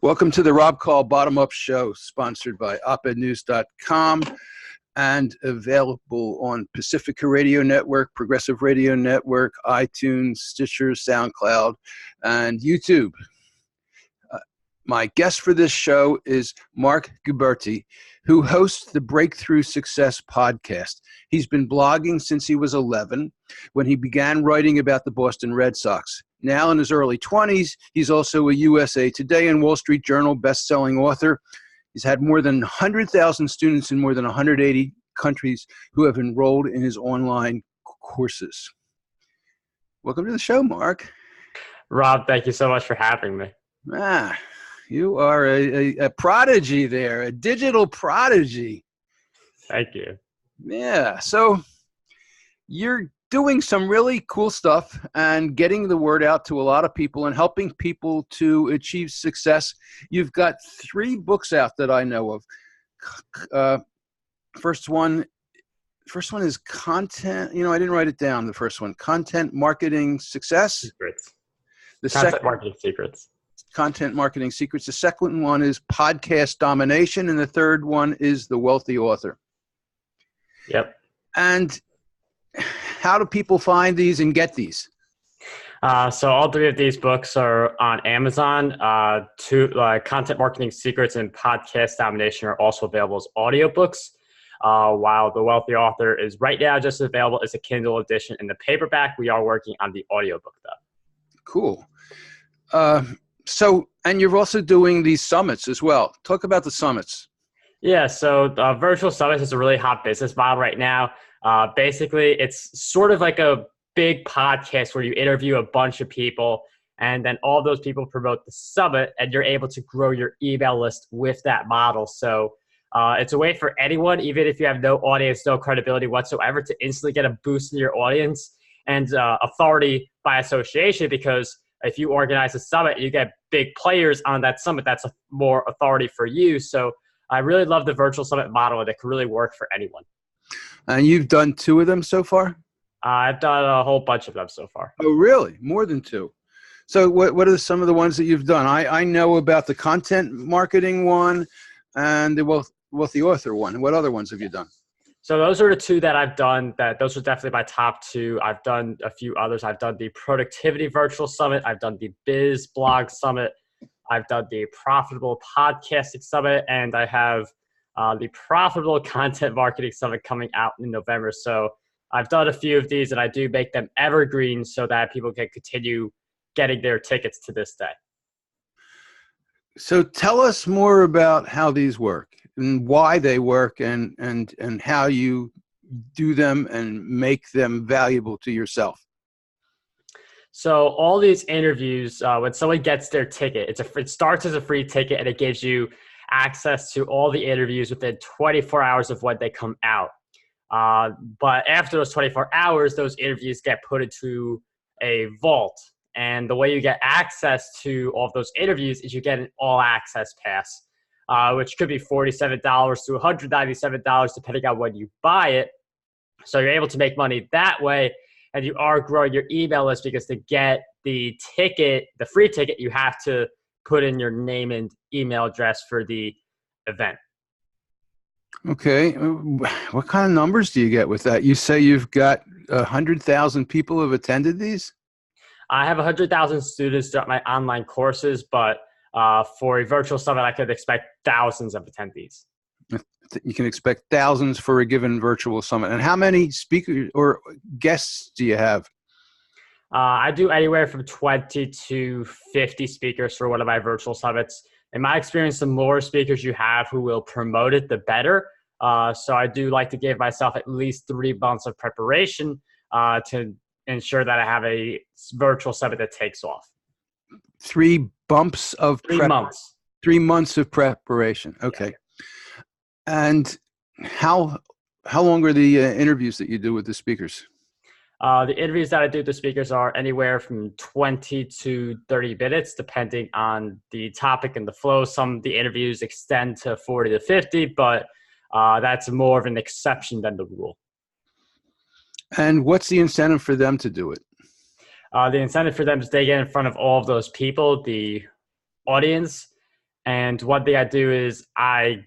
Welcome to the Rob Call Bottom Up Show, sponsored by opednews.com and available on Pacifica Radio Network, Progressive Radio Network, iTunes, Stitcher, SoundCloud, and YouTube. My guest for this show is Marc Guberti, who hosts the Breakthrough Success podcast. He's been blogging since he was 11, when he began writing about the Boston Red Sox. Now in his early 20s, he's also a USA Today and Wall Street Journal best-selling author. He's had more than 100,000 students in more than 180 countries who have enrolled in his online courses. Welcome to the show, Marc. Rob, thank you so much for having me. You are a prodigy there, a digital prodigy. Thank you. Yeah, so you're doing some really cool stuff and getting the word out to a lot of people and helping people to achieve success. You've got 3 books out that I know of. First one is content. I didn't write it down. The first one, Content Marketing Success. Secrets. Marketing Secrets. Content Marketing Secrets. The second one is Podcast Domination, and the third one is The Wealthy Author. Yep. And how do people find these and get these? So all 3 of these books are on Amazon. Content Marketing Secrets and Podcast Domination are also available as audiobooks, while The Wealthy Author is right now just available as a Kindle edition in the paperback. We are working on the audiobook, though. Cool. And you're also doing these summits as well. Talk about the summits. Yeah, so virtual summits is a really hot business model right now. Basically, it's sort of like a big podcast where you interview a bunch of people, and then all those people promote the summit, and you're able to grow your email list with that model. So it's a way for anyone, even if you have no audience, no credibility whatsoever, to instantly get a boost in your audience and authority by association, because if you organize a summit, you get big players on that summit. That's more authority for you. So I really love the virtual summit model, and it can really work for anyone. And you've done 2 of them so far? I've done a whole bunch of them so far. Oh, really? More than 2? So what are some of the ones that you've done? I know about the content marketing one and the wealthy author one. What other ones have you done? So those are the 2 that I've done. Those are definitely my top 2. I've done a few others. I've done the Productivity Virtual Summit. I've done the Biz Blog Summit. I've done the Profitable Podcasting Summit. And I have the Profitable Content Marketing Summit coming out in November. So I've done a few of these, and I do make them evergreen so that people can continue getting their tickets to this day. So tell us more about how these work and why they work and how you do them and make them valuable to yourself. So all these interviews, when someone gets their ticket, it starts as a free ticket, and it gives you access to all the interviews within 24 hours of when they come out. But after those 24 hours, those interviews get put into a vault. And the way you get access to all of those interviews is you get an all-access pass, which could be $47 to $197, depending on when you buy it. So you're able to make money that way, and you are growing your email list, because to get the ticket, the free ticket, you have to put in your name and email address for the event. Okay. What kind of numbers do you get with that? You say you've got 100,000 people have attended these? I have 100,000 students throughout my online courses, but for a virtual summit, I could expect thousands of attendees. You can expect thousands for a given virtual summit. And how many speakers or guests do you have? I do anywhere from 20 to 50 speakers for one of my virtual summits. In my experience, the more speakers you have who will promote it, the better. So I do like to give myself at least 3 months of preparation to ensure that I have a virtual summit that takes off. 3 bumps of 3 months. 3 months of preparation. Okay. Yeah. And how long are the interviews that you do with the speakers? The interviews that I do with the speakers are anywhere from 20 to 30 minutes, depending on the topic and the flow. Some of the interviews extend to 40 to 50, but that's more of an exception than the rule. And what's the incentive for them to do it? The incentive for them is they get in front of all of those people, the audience, And one thing I do is I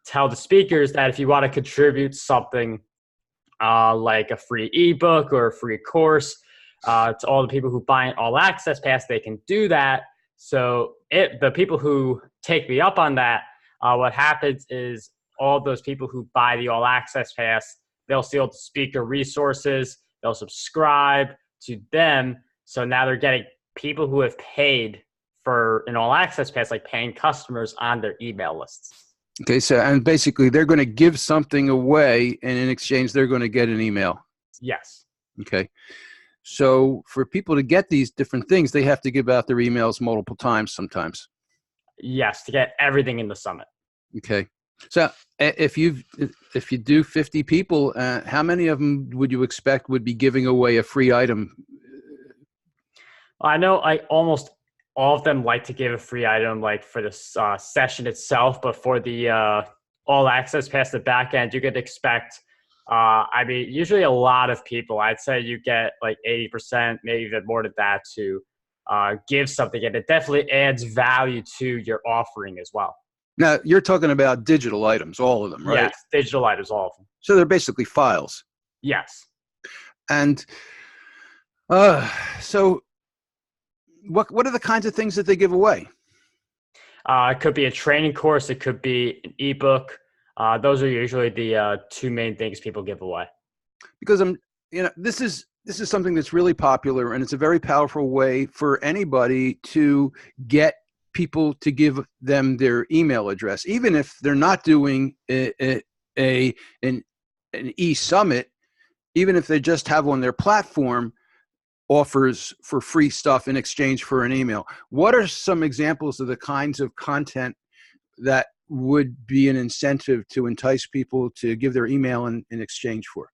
tell the speakers that if you want to contribute something like a free ebook or a free course to all the people who buy an all access pass, they can do that. So the people who take me up on that, what happens is all those people who buy the all access pass, they'll see all the speaker resources, they'll subscribe to them. So now they're getting people who have paid for an all access pass, like paying customers, on their email lists. Okay, so and basically they're going to give something away, and in exchange they're going to get an email. Yes. Okay. So for people to get these different things, they have to give out their emails multiple times sometimes. Yes, to get everything in the summit. Okay. So if you do 50 people, how many of them would you expect would be giving away a free item? I know almost all of them like to give a free item, like for the session itself, but for the all access past the back end, you could expect, usually a lot of people, I'd say you get like 80%, maybe even more than that, to give something. And it definitely adds value to your offering as well. Now, you're talking about digital items, all of them, right? Yes, digital items, all of them. So they're basically files. Yes. And so what are the kinds of things that they give away? It could be a training course. It could be an ebook. Those are usually the two main things people give away. Because this is something that's really popular, and it's a very powerful way for anybody to get people to give them their email address, even if they're not doing an e-summit, even if they just have on their platform offers for free stuff in exchange for an email. What are some examples of the kinds of content that would be an incentive to entice people to give their email in exchange for?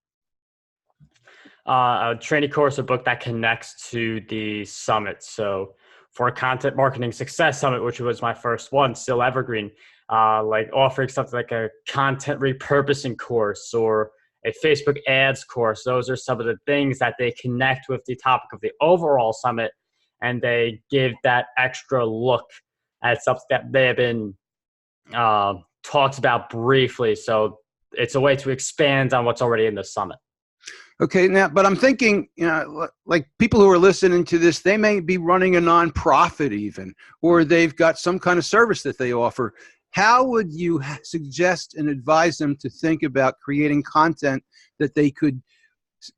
A training course, a book that connects to the summit. So for a Content Marketing Success Summit, which was my first one, still evergreen, like offering something like a content repurposing course or a Facebook ads course. Those are some of the things that they connect with the topic of the overall summit, and they give that extra look at something that may have been talked about briefly. So it's a way to expand on what's already in the summit. Okay, now, but I'm thinking, like people who are listening to this, they may be running a nonprofit even, or they've got some kind of service that they offer. How would you suggest and advise them to think about creating content that they could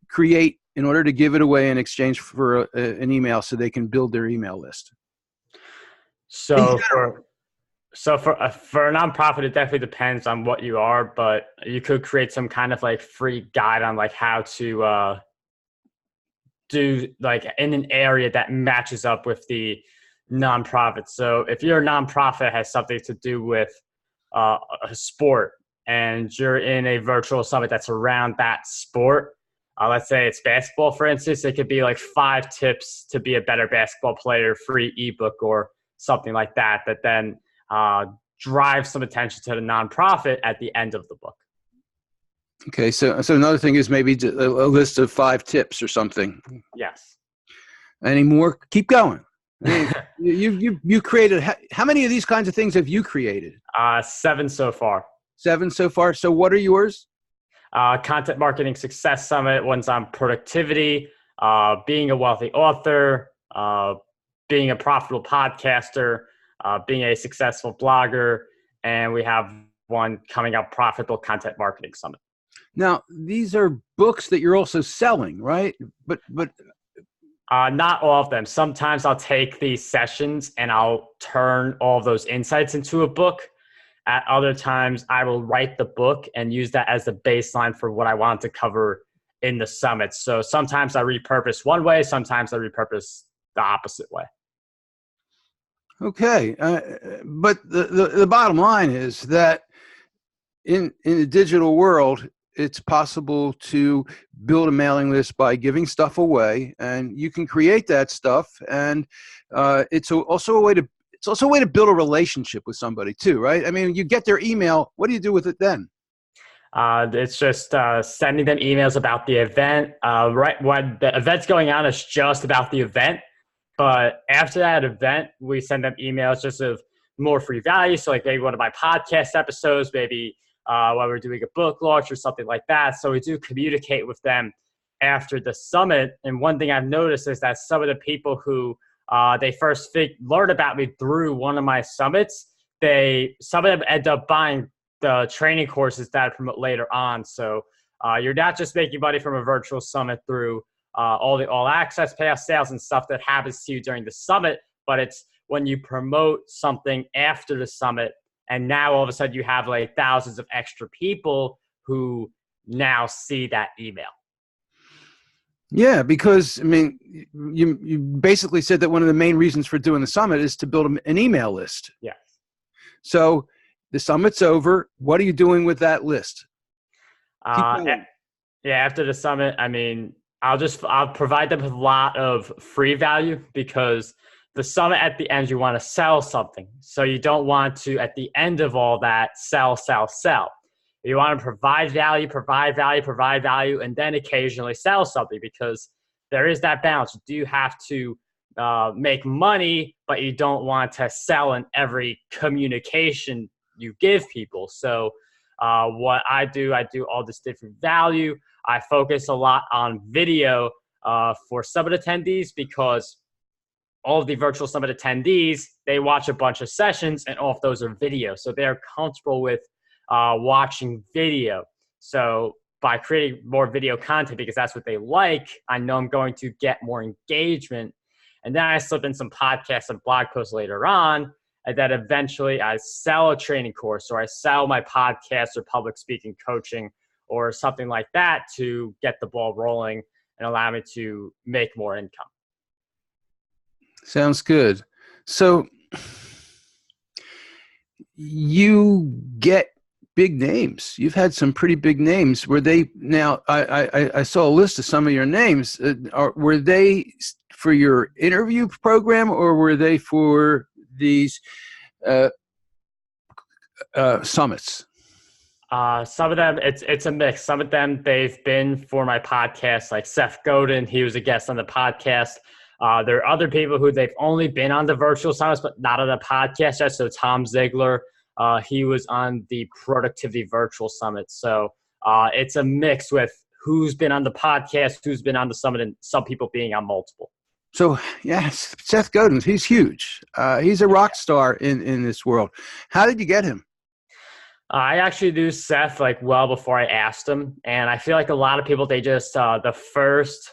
create in order to give it away in exchange for an email so they can build their email list? So for a nonprofit, it definitely depends on what you are, but you could create some kind of like free guide on like how to do like in an area that matches up with the nonprofit. So if your nonprofit has something to do with a sport and you're in a virtual summit that's around that sport, let's say it's basketball, for instance, it could be like 5 tips to be a better basketball player, free ebook or something like that, that then drive some attention to the nonprofit at the end of the book. Okay, so another thing is maybe a list of 5 tips or something. Yes. Any more? Keep going. You created, how many of these kinds of things have you created? 7 so far. 7 so far. So what are yours? Content Marketing Success Summit. One's on productivity, being a wealthy author, being a profitable podcaster, being a successful blogger, and we have one coming up, Profitable Content Marketing Summit. Now, these are books that you're also selling, right? But not all of them. Sometimes I'll take these sessions and I'll turn all of those insights into a book. At other times, I will write the book and use that as the baseline for what I want to cover in the summit. So sometimes I repurpose one way, sometimes I repurpose the opposite way. Okay, but the bottom line is that in the digital world, it's possible to build a mailing list by giving stuff away, and you can create that stuff, and it's also a way to build a relationship with somebody too, right? I mean, you get their email. What do you do with it then? It's just sending them emails about the event. Right when the event's going on, it's just about the event. But after that event, we send them emails just of more free value. So like maybe one of my podcast episodes, maybe while we're doing a book launch or something like that. So we do communicate with them after the summit. And one thing I've noticed is that some of the people who they first learned about me through one of my summits, some of them end up buying the training courses that I promote later on. So you're not just making money from a virtual summit through all the all access pass sales and stuff that happens to you during the summit, but it's when you promote something after the summit, and now all of a sudden you have like thousands of extra people who now see that email. Yeah, because I mean, you basically said that one of the main reasons for doing the summit is to build an email list. Yes. So the summit's over. What are you doing with that list? After the summit, I mean, I'll provide them with a lot of free value, because the summit at the end, you want to sell something. So you don't want to, at the end of all that, sell. You want to provide value, and then occasionally sell something, because there is that balance. You do have to make money, but you don't want to sell in every communication you give people. So what I do all this different value. I focus a lot on video for summit attendees, because all of the virtual summit attendees, they watch a bunch of sessions, and all of those are video. So they're comfortable with watching video. So by creating more video content, because that's what they like, I know I'm going to get more engagement. And then I slip in some podcasts and blog posts later on, and then eventually I sell a training course, or I sell my podcast or public speaking coaching or something like that to get the ball rolling and allow me to make more income. Sounds good. So you get big names. You've had some pretty big names. Were they, now I saw a list of some of your names. Were they for your interview program, or were they for these summits? Some of them, it's a mix. Some of them, they've been for my podcast, like Seth Godin. He was a guest on the podcast. There are other people who they've only been on the virtual summits, but not on the podcast yet. So Tom Ziegler, he was on the Productivity Virtual Summit. So it's a mix with who's been on the podcast, who's been on the summit, and some people being on multiple. So, yes, Seth Godin, he's huge. He's a rock star in this world. How did you get him? I actually knew Seth like well before I asked him. And I feel like a lot of people, they just, the first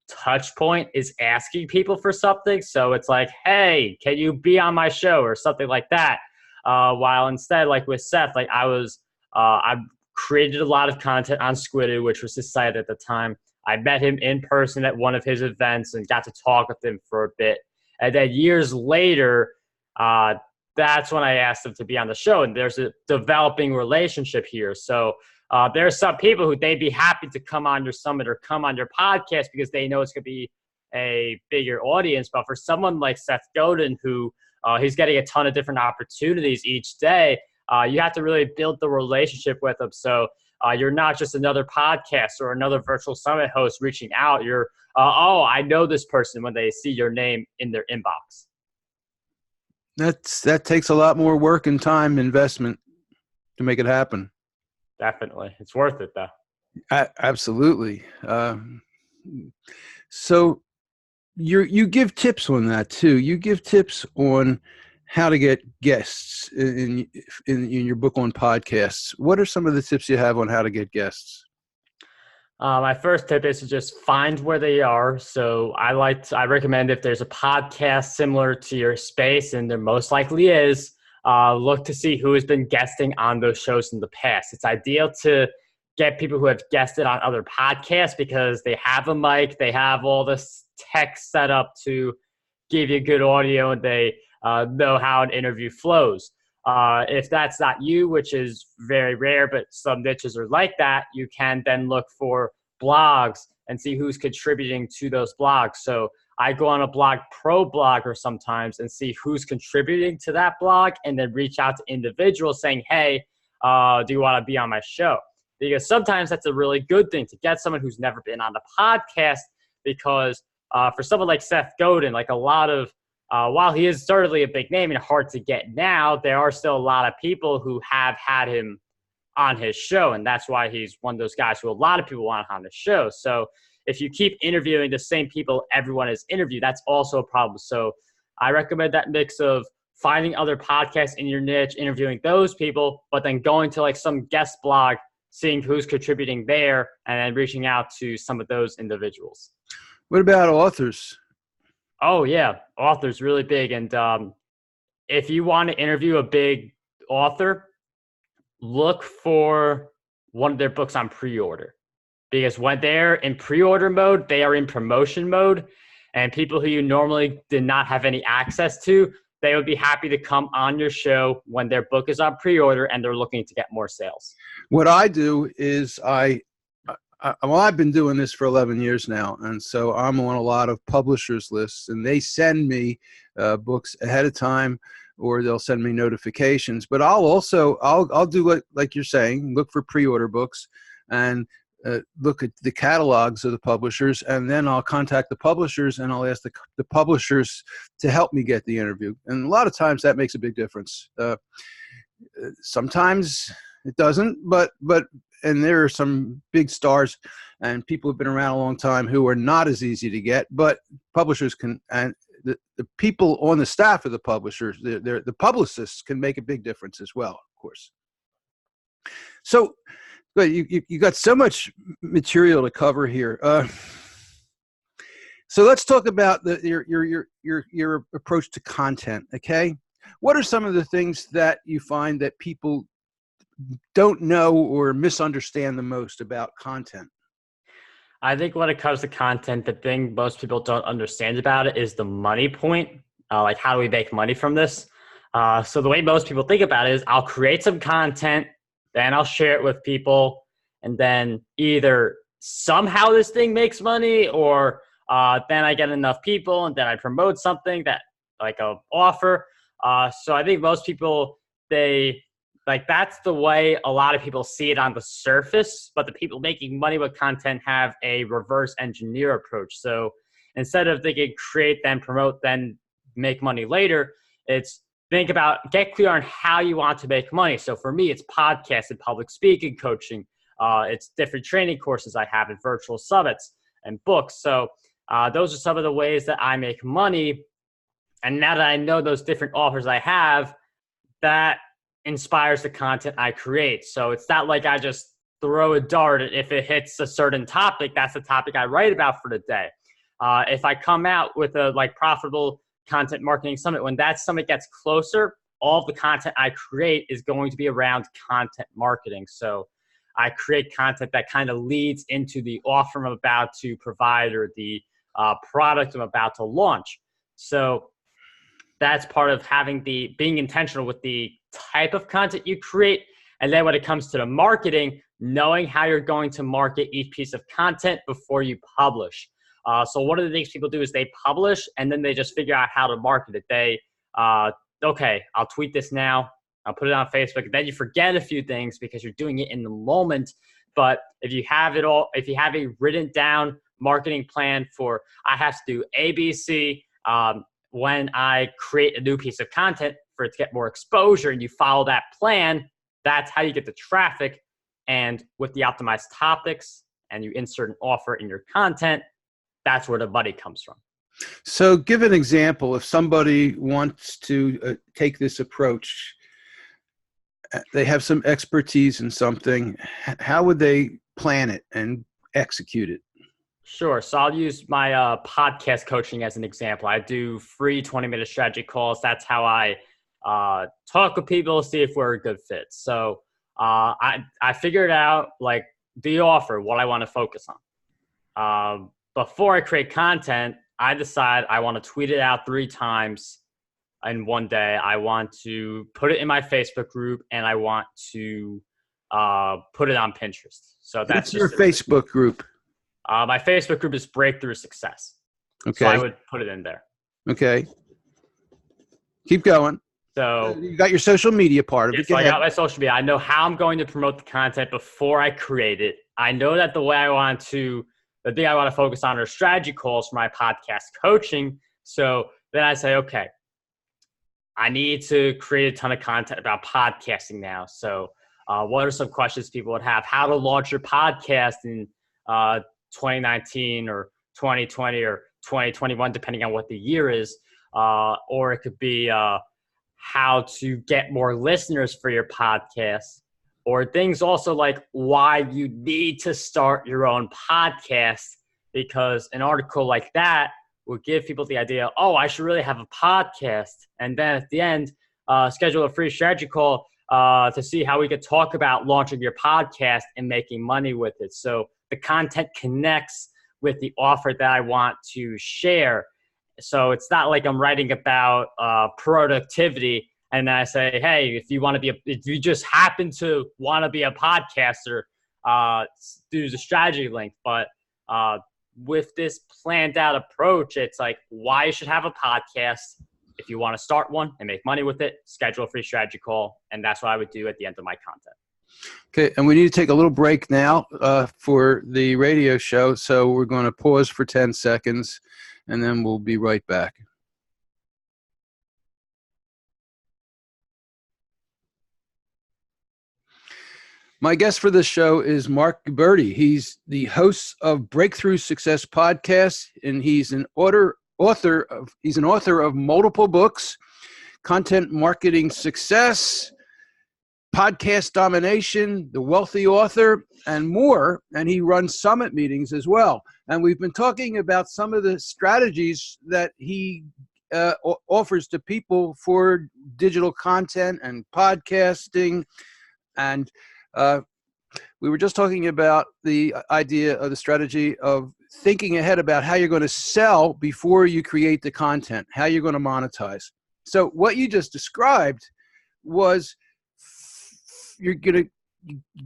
touch point is asking people for something. So it's like, hey, can you be on my show or something like that? While instead, like with Seth, like I created a lot of content on Squidoo, which was his site at the time. I met him in person at one of his events and got to talk with him for a bit. And then years later, that's when I asked him to be on the show. And there's a developing relationship here. So there are some people who they'd be happy to come on your summit or come on your podcast because they know it's going to be a bigger audience. But for someone like Seth Godin, who he's getting a ton of different opportunities each day, you have to really build the relationship with them. So you're not just another podcast or another virtual summit host reaching out. You're, I know this person, when they see your name in their inbox. That takes a lot more work and time investment to make it happen. Definitely. It's worth it, though. Absolutely. So you give tips on that, too. You give tips on how to get guests in your book on podcasts. What are some of the tips you have on how to get guests? My first tip is to just find where they are. So I recommend, if there's a podcast similar to your space, and there most likely is, look to see who has been guesting on those shows in the past. It's ideal to get people who have guested on other podcasts because they have a mic, they have all this tech set up to give you good audio, and they know how an interview flows. If that's not you, which is very rare, but some niches are like that, you can then look for blogs and see who's contributing to those blogs. So I go on a blog pro blogger sometimes and see who's contributing to that blog, and then reach out to individuals saying, hey, do you want to be on my show? Because sometimes that's a really good thing to get someone who's never been on the podcast, because for someone like Seth Godin, like a lot of while he is certainly a big name and hard to get now, there are still a lot of people who have had him on his show. And that's why he's one of those guys who a lot of people want on his show. So if you keep interviewing the same people everyone has interviewed, that's also a problem. So I recommend that mix of finding other podcasts in your niche, interviewing those people, but then going to like some guest blog, seeing who's contributing there, and then reaching out to some of those individuals. What about authors? Oh, yeah. Authors really big. And if you want to interview a big author, look for one of their books on pre-order. Because when they're in pre-order mode, they are in promotion mode. And people who you normally did not have any access to, they would be happy to come on your show when their book is on pre-order and they're looking to get more sales. What I do is I've been doing this for 11 years now, and so I'm on a lot of publishers' lists, and they send me books ahead of time, or they'll send me notifications. But I'll do like you're saying, look for pre-order books and look at the catalogs of the publishers, and then I'll contact the publishers and I'll ask the publishers to help me get the interview. And a lot of times that makes a big difference. Sometimes it doesn't, but and there are some big stars and people who've been around a long time who are not as easy to get, but publishers can, and the people on the staff of the publishers, the publicists can make a big difference as well, of course. So you got so much material to cover here. So let's talk about your approach to content. Okay, what are some of the things that you find that people don't know or misunderstand the most about content? I think when it comes to content, the thing most people don't understand about it is the money point. Like, how do we make money from this? So the way most people think about it is I'll create some content, then I'll share it with people, and then either somehow this thing makes money, or then I get enough people and then I promote something that like a offer. So I think most people, that's the way a lot of people see it on the surface, but the people making money with content have a reverse engineer approach. So instead of thinking create, then promote, then make money later, it's get clear on how you want to make money. So for me, it's podcasts and public speaking coaching. It's different training courses I have and virtual summits and books. So those are some of the ways that I make money. And now that I know those different offers I have, that inspires the content I create. So it's not like I just throw a dart. If it hits a certain topic, that's the topic I write about for the day. If I come out with a profitable content marketing summit, when that summit gets closer, all of the content I create is going to be around content marketing. So I create content that kind of leads into the offer I'm about to provide or the product I'm about to launch. So that's part of being intentional with the type of content you create. And then when it comes to the marketing, knowing how you're going to market each piece of content before you publish. So one of the things people do is they publish and then they just figure out how to market it. Okay, I'll tweet this now. I'll put it on Facebook. And then you forget a few things because you're doing it in the moment. But if you have a written down marketing plan for, I have to do ABC, when I create a new piece of content for it to get more exposure, and you follow that plan, that's how you get the traffic. And with the optimized topics and you insert an offer in your content, that's where the money comes from. So give an example. If somebody wants to take this approach, they have some expertise in something, how would they plan it and execute it? Sure. So I'll use my podcast coaching as an example. I do free 20-minute strategy calls. That's how I talk with people, see if we're a good fit. So I figured out the offer, what I want to focus on. Before I create content, I decide I want to tweet it out 3 times in one day. I want to put it in my Facebook group, and I want to put it on Pinterest. So that's your Facebook group. My Facebook group is Breakthrough Success. Okay. So I would put it in there. Okay. Keep going. So you got your social media part of it. So I got my social media. I know how I'm going to promote the content before I create it. I know that the thing I want to focus on are strategy calls for my podcast coaching. So Then I say, okay, I need to create a ton of content about podcasting now. So what are some questions people would have? How to launch your podcast in 2019 or 2020 or 2021, depending on what the year is. Or it could be how to get more listeners for your podcast, or things also like why you need to start your own podcast, because an article like that will give people the idea, oh, I should really have a podcast. And then at the end, schedule a free strategy call to see how we could talk about launching your podcast and making money with it. So the content connects with the offer that I want to share. So it's not like I'm writing about productivity and then I say, hey, if you just happen to want to be a podcaster, do the strategy link. But with this planned out approach, it's like why you should have a podcast. If you want to start one and make money with it, schedule a free strategy call. And that's what I would do at the end of my content. Okay, and we need to take a little break now for the radio show. So we're going to pause for 10 seconds, and then we'll be right back. My guest for this show is Marc Guberti. He's the host of Breakthrough Success Podcast, and he's an author of multiple books, Content Marketing Success, Podcast Domination, The Wealthy Author, and more. And he runs summit meetings as well. And we've been talking about some of the strategies that he offers to people for digital content and podcasting. And we were just talking about the idea of the strategy of thinking ahead about how you're going to sell before you create the content, how you're going to monetize. So what you just described was you're going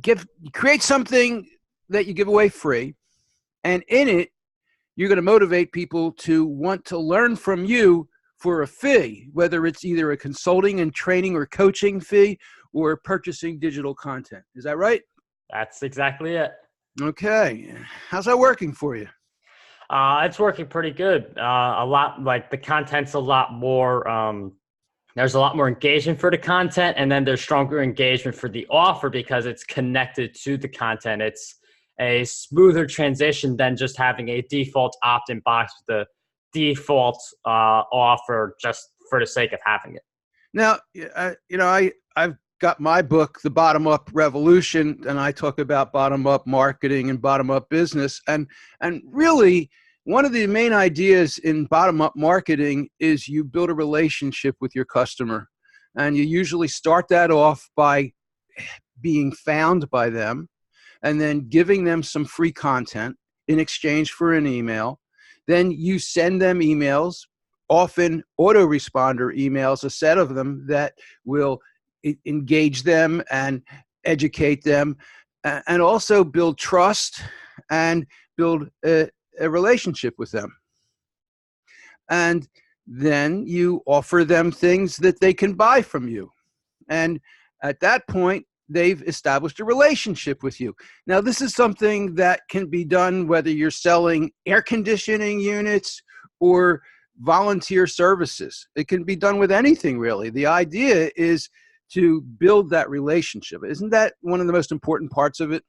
to create something that you give away free, and in it, you're going to motivate people to want to learn from you for a fee, whether it's either a consulting and training or coaching fee or purchasing digital content. Is that right? That's exactly it. Okay. How's that working for you? It's working pretty good. A lot, like the content's a lot more, there's a lot more engagement for the content, and then there's stronger engagement for the offer because it's connected to the content. It's a smoother transition than just having a default opt-in box with the default offer just for the sake of having it. Now, I've got my book, The Bottom-Up Revolution, and I talk about bottom-up marketing and bottom-up business. And really, one of the main ideas in bottom-up marketing is you build a relationship with your customer. And you usually start that off by being found by them and then giving them some free content in exchange for an email. Then you send them emails, often autoresponder emails, a set of them that will engage them and educate them, and also build trust and build a relationship with them. And then you offer them things that they can buy from you. And at that point, they've established a relationship with you. Now, this is something that can be done whether you're selling air conditioning units or volunteer services. It can be done with anything, really. The idea is to build that relationship. Isn't that one of the most important parts of it?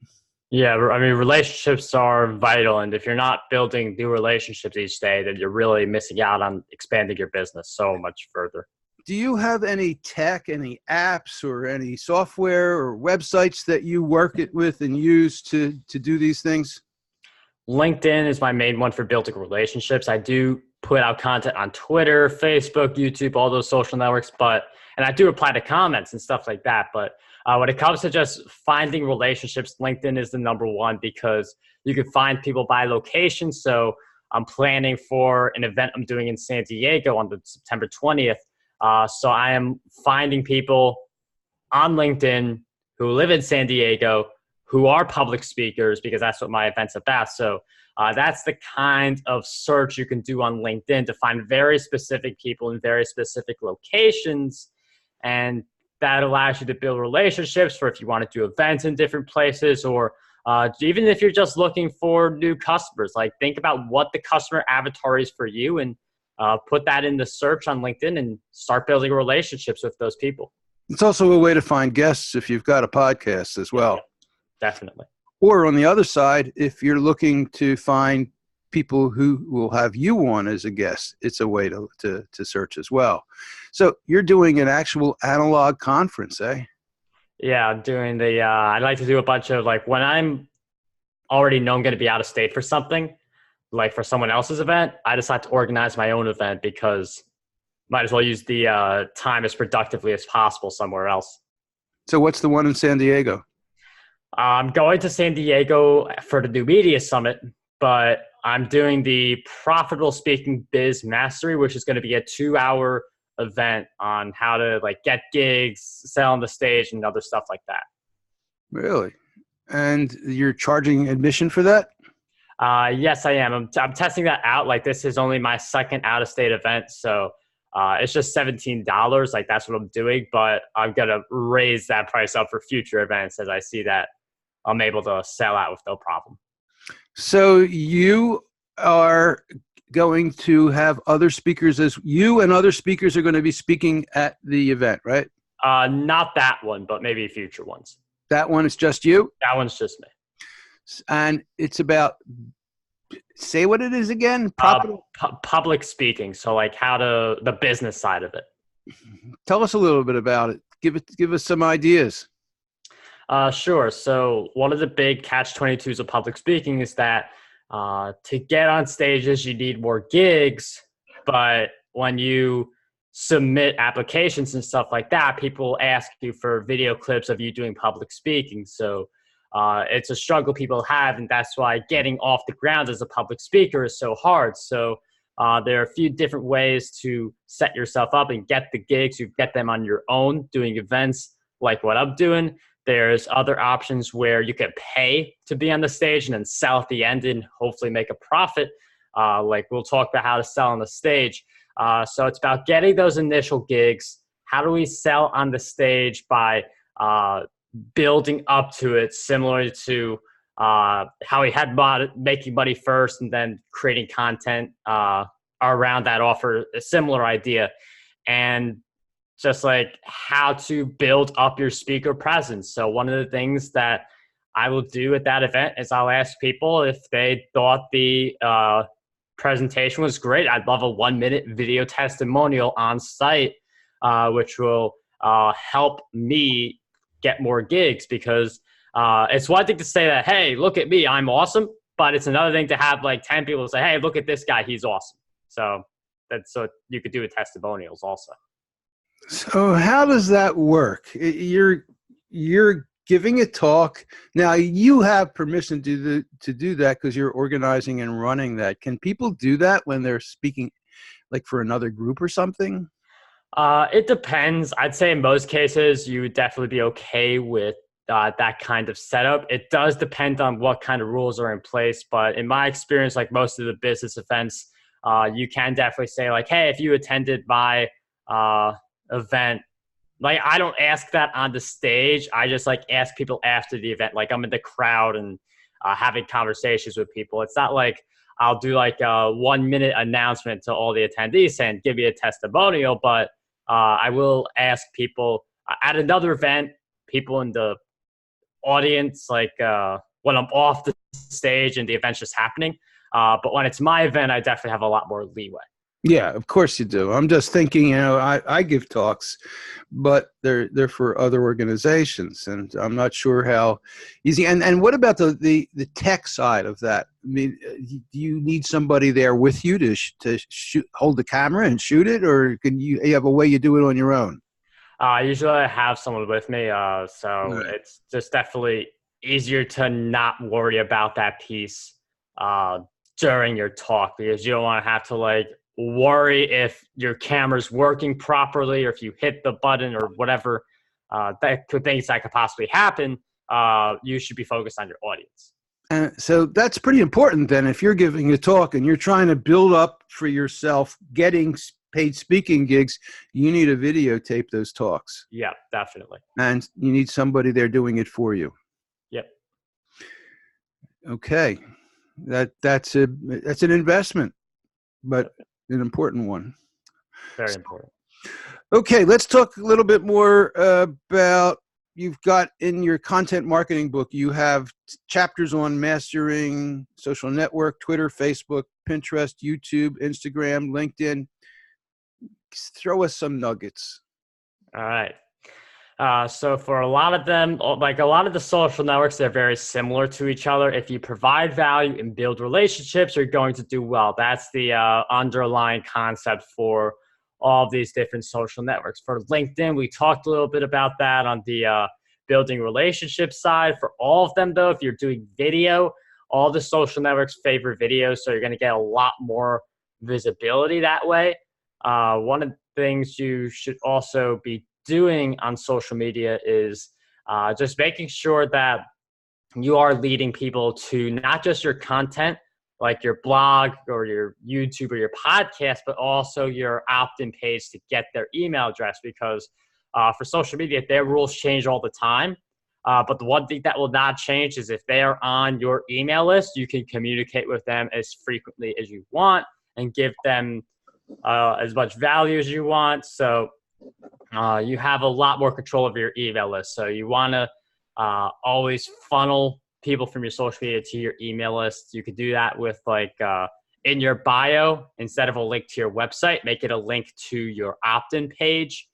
Yeah, I mean, relationships are vital. And if you're not building new relationships each day, then you're really missing out on expanding your business so much further. Do you have any tech, any apps or any software or websites that you work with and use to do these things? LinkedIn is my main one for building relationships. I do put out content on Twitter, Facebook, YouTube, all those social networks, and I do reply to comments and stuff like that. But when it comes to just finding relationships, LinkedIn is the number one because you can find people by location. So I'm planning for an event I'm doing in San Diego on the September 20th. So I am finding people on LinkedIn who live in San Diego, who are public speakers, because that's what my event's about. So that's the kind of search you can do on LinkedIn to find very specific people in very specific locations. And that allows you to build relationships for if you want to do events in different places, or even if you're just looking for new customers. Like, think about what the customer avatar is for you and put that in the search on LinkedIn and start building relationships with those people. It's also a way to find guests if you've got a podcast as well. Yeah, definitely. Or on the other side, if you're looking to find people who will have you on as a guest, it's a way to search as well. So you're doing an actual analog conference, eh? Yeah, I'm doing the, I like to do a bunch of like when I'm already know I'm going to be out of state for something, like for someone else's event, I decide to organize my own event because might as well use the time as productively as possible somewhere else. So what's the one in San Diego? I'm going to San Diego for the New Media Summit, but I'm doing the Profitable Speaking Biz Mastery, which is going to be a 2-hour event on how to like get gigs, sell on the stage, and other stuff like that. Really? And you're charging admission for that? Yes, I am. I'm testing that out. Like this is only my second out-of-state event, so it's just $17. Like that's what I'm doing, but I'm gonna raise that price up for future events as I see that I'm able to sell out with no problem. So you are going to have other speakers as you and other speakers are going to be speaking at the event, right? Not that one, but maybe future ones. That one is just you? That one's just me. And it's about, say what it is again? Public speaking. So like the business side of it. Tell us a little bit about it. Give us some ideas. Sure. So one of the big catch-22s of public speaking is that to get on stages, you need more gigs. But when you submit applications and stuff like that, people ask you for video clips of you doing public speaking. So it's a struggle people have, and that's why getting off the ground as a public speaker is so hard. So there are a few different ways to set yourself up and get the gigs. You get them on your own, doing events like what I'm doing. There's other options where you can pay to be on the stage and then sell at the end and hopefully make a profit. Like we'll talk about how to sell on the stage. So it's about getting those initial gigs. How do we sell on the stage by building up to it, similar to how we had making money first and then creating content around that offer, a similar idea. And just like how to build up your speaker presence. So one of the things that I will do at that event is I'll ask people if they thought the presentation was great. I'd love a 1-minute video testimonial on site, which will help me get more gigs, because it's one thing to say that, hey, look at me, I'm awesome. But it's another thing to have like 10 people say, hey, look at this guy, he's awesome. So you could do with testimonials also. So how does that work? You're giving a talk. Now you have permission to do that because you're organizing and running that. Can people do that when they're speaking like for another group or something? It depends. I'd say in most cases you would definitely be okay with that kind of setup. It does depend on what kind of rules are in place, but in my experience, like most of the business events, you can definitely say like, hey, if you attended my event, like I don't ask that on the stage. I just like ask people after the event. Like I'm in the crowd and having conversations with people. It's not like I'll do like a 1-minute announcement to all the attendees and give you a testimonial, but I will ask people at another event, people in the audience, like when I'm off the stage and the event's just happening. But when it's my event, I definitely have a lot more leeway. Yeah, of course you do. I'm just thinking, I give talks, but they're for other organizations, and I'm not sure how easy. And what about the tech side of that? I mean, do you need somebody there with you to shoot, hold the camera and shoot it, or can you have a way you do it on your own? Usually I have someone with me, so it's just definitely easier to not worry about that piece during your talk, because you don't want to have to like worry if your camera's working properly or if you hit the button or whatever things that could possibly happen. You should be focused on your audience. So that's pretty important then. If you're giving a talk and you're trying to build up for yourself getting paid speaking gigs, you need to videotape those talks. Yeah, definitely. And you need somebody there doing it for you. Yep. Okay. That's an investment, but an important one. Very important. Okay, let's talk a little bit more about, you've got in your content marketing book, you have chapters on mastering social network, Twitter, Facebook, Pinterest, YouTube, Instagram, LinkedIn. Throw us some nuggets. All right. So for a lot of them, like a lot of the social networks, they're very similar to each other. If you provide value and build relationships, you're going to do well. That's the underlying concept for all of these different social networks. For LinkedIn, we talked a little bit about that on the building relationship side. For all of them, though, if you're doing video, all the social networks favor video, so you're going to get a lot more visibility that way. One of the things you should also be doing on social media is just making sure that you are leading people to not just your content, like your blog or your YouTube or your podcast, but also your opt-in page to get their email address, because for social media, their rules change all the time. But the one thing that will not change is if they are on your email list, you can communicate with them as frequently as you want and give them as much value as you want. So you have a lot more control of your email list. So you want to always funnel people from your social media to your email list. You could do that with like in your bio, instead of a link to your website, make it a link to your opt-in page.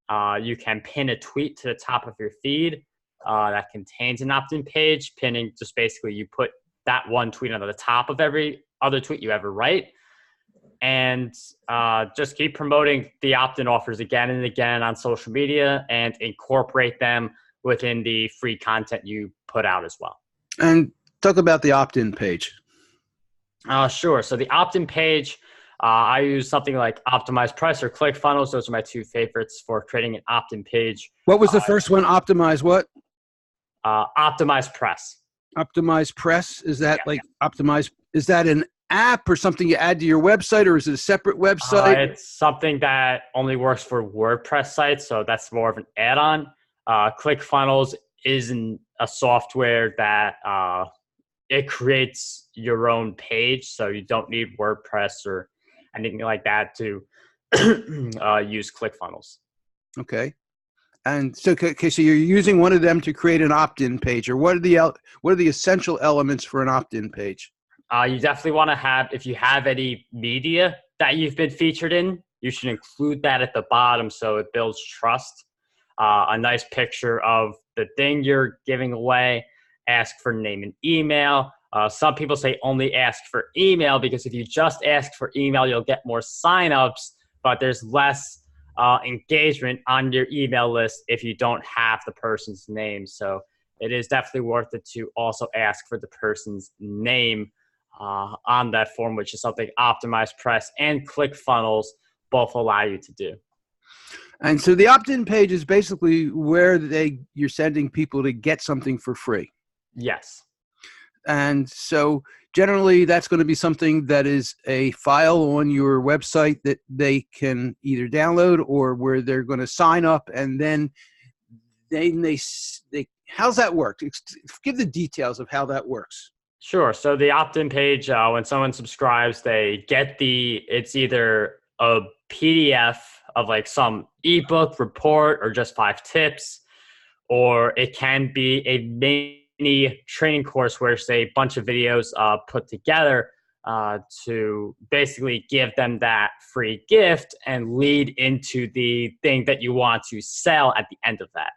You can pin a tweet to the top of your feed that contains an opt-in page. Pinning, just basically you put that one tweet on the top of every other tweet you ever write. And just keep promoting the opt-in offers again and again on social media and incorporate them within the free content you put out as well. And talk about the opt-in page. Sure. So the opt-in page, I use something like Optimize Press or ClickFunnels. Those are my two favorites for creating an opt-in page. What was the first one? Optimize what? Optimize Press. Optimize Press? Is that Optimize? Is that an app or something you add to your website, or is it a separate website? It's something that only works for WordPress sites, so that's more of an add-on. ClickFunnels is a software that it creates your own page, so you don't need WordPress or anything like that to use ClickFunnels. Okay. And so, so you're using one of them to create an opt-in page, or what are the essential elements for an opt-in page? You definitely want to have, if you have any media that you've been featured in, you should include that at the bottom so it builds trust. A nice picture of the thing you're giving away. Ask for name and email. Some people say only ask for email, because if you just ask for email, you'll get more signups, but there's less engagement on your email list if you don't have the person's name. So it is definitely worth it to also ask for the person's name on that form, which is something Optimize Press and ClickFunnels both allow you to do. And so the opt-in page is basically where you're sending people to get something for free. Yes. And so generally that's going to be something that is a file on your website that they can either download, or where they're going to sign up, and then they how's that work? Give the details of how that works. Sure. So the opt-in page, when someone subscribes, they get it's either a PDF of like some ebook report or just 5 tips, or it can be a mini training course where it's a bunch of videos put together to basically give them that free gift and lead into the thing that you want to sell at the end of that.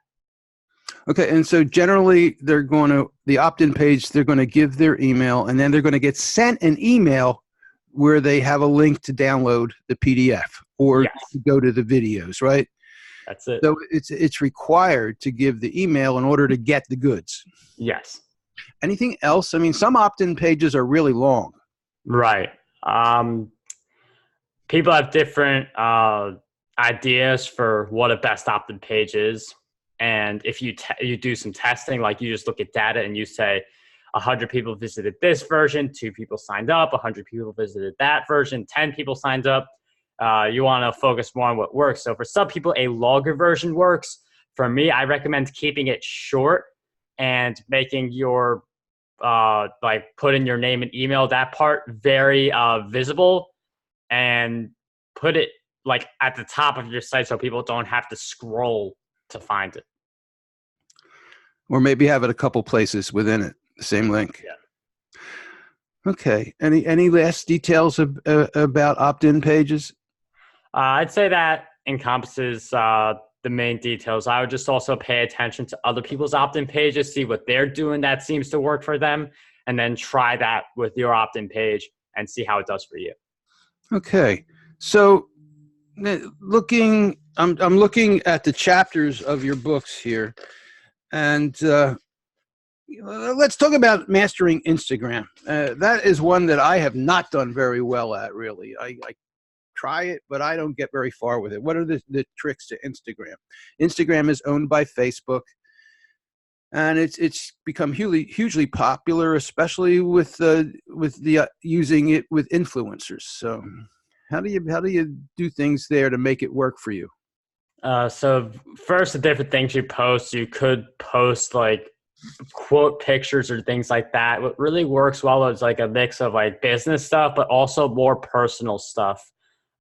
Okay, and so generally the opt-in page, they're going to give their email, and then they're going to get sent an email where they have a link to download the PDF or to go to the videos, right? That's it. So it's required to give the email in order to get the goods. Yes. Anything else? I mean, some opt-in pages are really long. Right. People have different ideas for what a best opt-in page is. And if you do some testing, like you just look at data and you say 100 people visited this version, 2 people signed up, 100 people visited that version, 10 people signed up, you want to focus more on what works. So for some people, a longer version works. For me, I recommend keeping it short and making your like put in your name and email, that part very visible, and put it like at the top of your site so people don't have to scroll to find it. Or maybe have it a couple places within it, the same link. Yeah. Okay. Any last details about opt-in pages? I'd say that encompasses the main details. I would just also pay attention to other people's opt-in pages, see what they're doing that seems to work for them, and then try that with your opt-in page and see how it does for you. Okay. So I'm looking at the chapters of your books here, and let's talk about mastering Instagram. That is one that I have not done very well at, really. I try it, but I don't get very far with it. What are the tricks to Instagram? Instagram is owned by Facebook, and it's become hugely popular, especially with the using it with influencers. So how do you do things there to make it work for you? So first, the different things you post, you could post like quote pictures or things like that. What really works well is like a mix of like business stuff, but also more personal stuff.